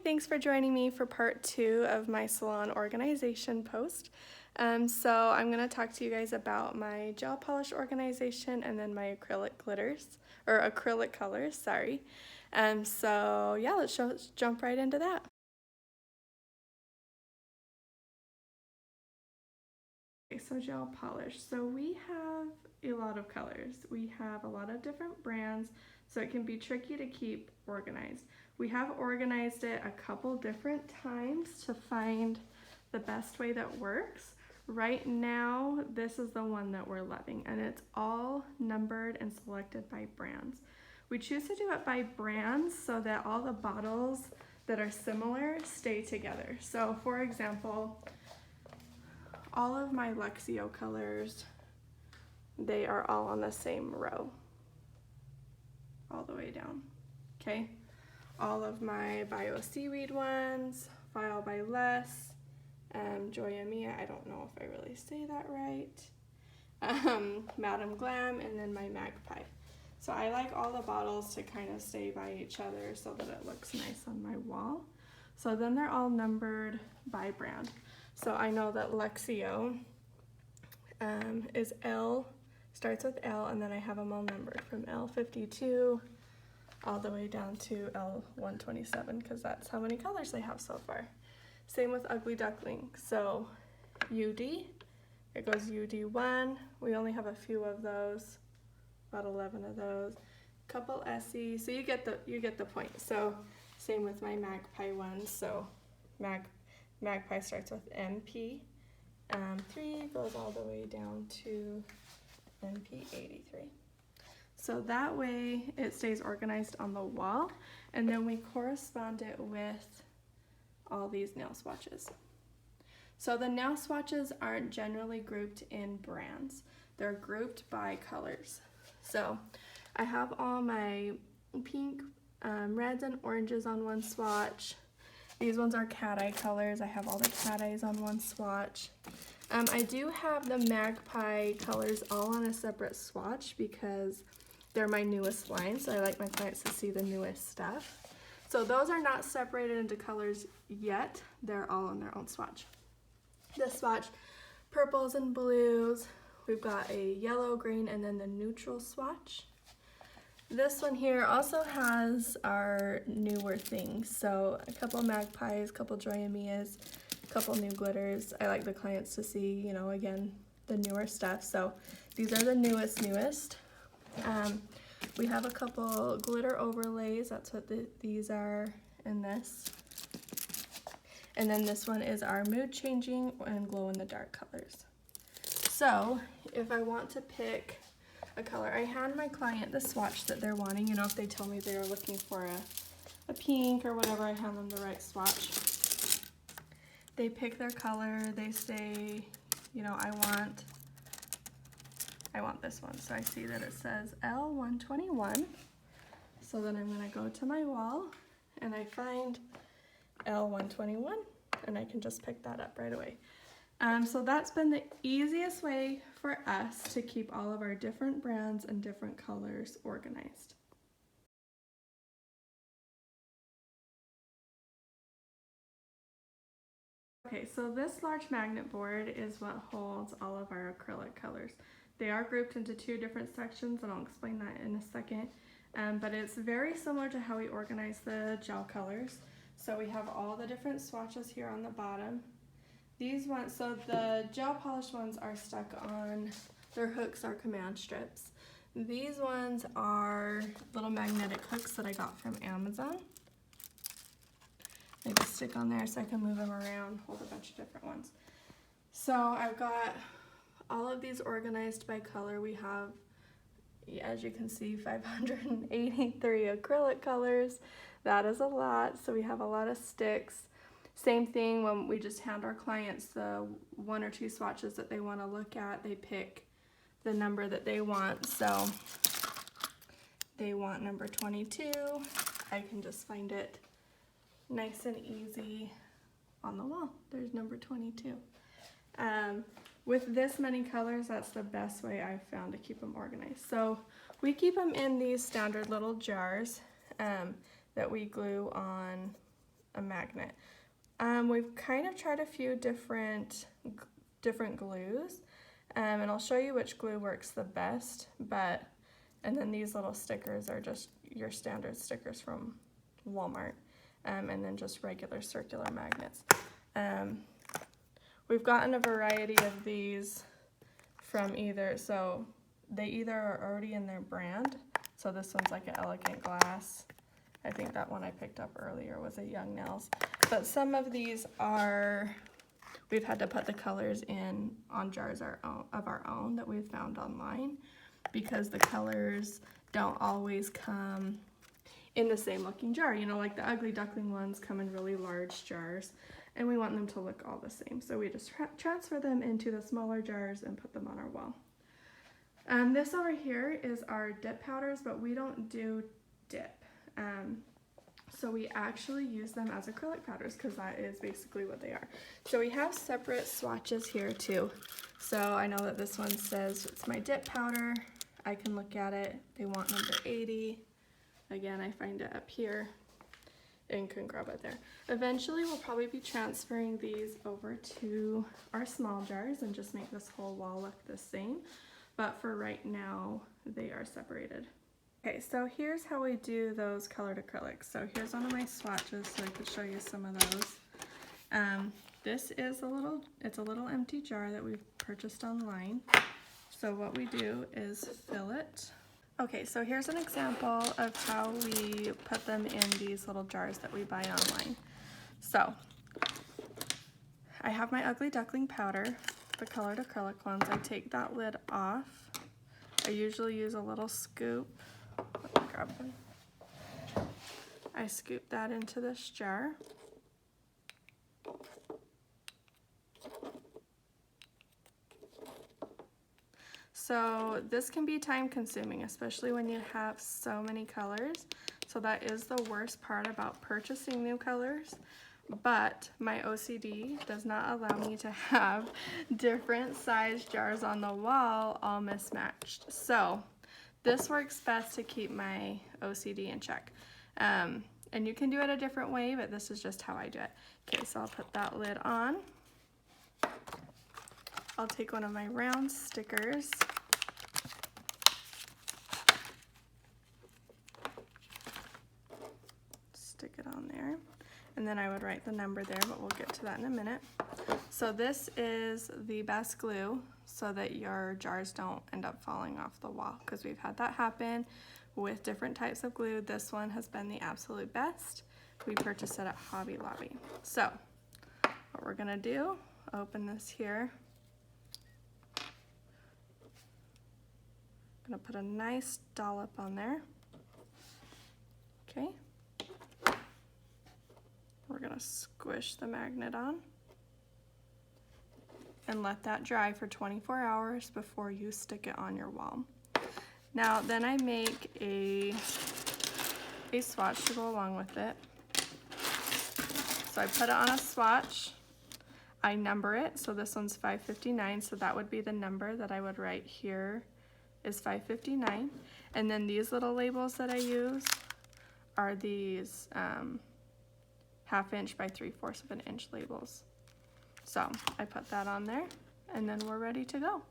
thanks for joining me for part 2 of my salon organization post. So I'm going to talk to you guys about my gel polish organization and then my acrylic glitters, or acrylic colors, sorry. So yeah, let's jump right into that. Okay, so gel polish. So we have a lot of colors. We have a lot of different brands, so it can be tricky to keep organized. We have organized it a couple different times to find the best way that works. Right now, this is the one that we're loving, and it's all numbered and selected by brands. We choose to do it by brands so that all the bottles that are similar stay together. So for example, all of my Luxio colors, they are all on the same row, all the way down, okay? All of my Bio Seaweed ones, File by Less, Joya Mia, I don't know if I really say that right, Madam Glam, and then my Magpie. So I like all the bottles to kind of stay by each other so that it looks nice on my wall. So then they're all numbered by brand. So I know that Luxio is L, starts with L, and then I have them all numbered from L52 all the way down to L127 because that's how many colors they have so far. Same with Ugly Duckling. So UD, it goes UD1. We only have a few of those, about 11 of those. Couple SE, so you get the point. So same with my Magpie ones. So Magpie starts with MP. 3 goes all the way down to MP83. So that way it stays organized on the wall, and then we correspond it with all these nail swatches. So the nail swatches aren't generally grouped in brands. They're grouped by colors. So I have all my pink, reds, and oranges on one swatch. These ones are cat eye colors. I have all the cat eyes on one swatch. I do have the Magpie colors all on a separate swatch because they're my newest line, so I like my clients to see the newest stuff. So those are not separated into colors yet. They're all on their own swatch. This swatch, purples and blues. We've got a yellow, green, and then the neutral swatch. This one here also has our newer things. So a couple Magpies, a couple Joya Mias, a couple new glitters. I like the clients to see, you know, again, the newer stuff. So these are the newest. We have a couple glitter overlays. That's what these are in this. And then this one is our mood changing and glow in the dark colors. So if I want to pick a color, I hand my client the swatch that they're wanting. You know, if they tell me they're looking for a pink or whatever, I hand them the right swatch. They pick their color. They say, you know, I want this one. So I see that it says L121. So then I'm going to go to my wall and I find L121 and I can just pick that up right away. So that's been the easiest way for us to keep all of our different brands and different colors organized. Okay, so this large magnet board is what holds all of our acrylic colors. They are grouped into 2 different sections, and I'll explain that in a second. But it's very similar to how we organize the gel colors. So we have all the different swatches here on the bottom. These ones, so the gel polish ones are stuck on, their hooks are command strips. These ones are little magnetic hooks that I got from Amazon. They just stick on there so I can move them around, hold a bunch of different ones. So I've got all of these organized by color. We have, as you can see, 583 acrylic colors. That is a lot, so we have a lot of sticks. Same thing when we just hand our clients the 1 or 2 swatches that they want to look at. They pick the number that they want. So they want number 22. I can just find it nice and easy on the wall. There's number 22. With this many colors, that's the best way I've found to keep them organized. So we keep them in these standard little jars that we glue on a magnet. We've kind of tried a few different glues, and I'll show you which glue works the best, and then these little stickers are just your standard stickers from Walmart, and then just regular circular magnets. We've gotten a variety of these from they either are already in their brand, so this one's like an Elegant Glass. I think that one I picked up earlier was a Young Nails. But some of these we've had to put the colors in on jars of our own that we've found online, because the colors don't always come in the same looking jar. You know, like the Ugly Duckling ones come in really large jars, and we want them to look all the same. So we just transfer them into the smaller jars and put them on our wall. This over here is our dip powders, but we don't do dip. So we actually use them as acrylic powders, because that is basically what they are. So we have separate swatches here too. So I know that this one says it's my dip powder. I can look at it. They want number 80. Again, I find it up here and can grab it there. Eventually we'll probably be transferring these over to our small jars and just make this whole wall look the same. But for right now, they are separated. Okay, so here's how we do those colored acrylics. So here's one of my swatches, so I could show you some of those. This is it's a little empty jar that we've purchased online. So what we do is fill it. Okay, so here's an example of how we put them in these little jars that we buy online. So I have my Ugly Duckling powder, the colored acrylic ones. I take that lid off. I usually use a little scoop. Let me grab one. I scoop that into this jar. So this can be time consuming, especially when you have so many colors. So that is the worst part about purchasing new colors. But my OCD does not allow me to have different size jars on the wall all mismatched. So this works best to keep my OCD in check. And you can do it a different way, but this is just how I do it. Okay, so I'll put that lid on. I'll take one of my round stickers. Stick it on there. And then I would write the number there, but we'll get to that in a minute. So this is the best glue so that your jars don't end up falling off the wall, because we've had that happen with different types of glue. This one has been the absolute best. We purchased it at Hobby Lobby. So what we're gonna do, open this here. Gonna put a nice dollop on there. Okay. We're gonna squish the magnet on and let that dry for 24 hours before you stick it on your wall. Now, then I make a swatch to go along with it. So I put it on a swatch. I number it, so this one's 559, so that would be the number that I would write here is 559. And then these little labels that I use are these 1/2 inch by 3/4 of an inch labels. So I put that on there, and then we're ready to go.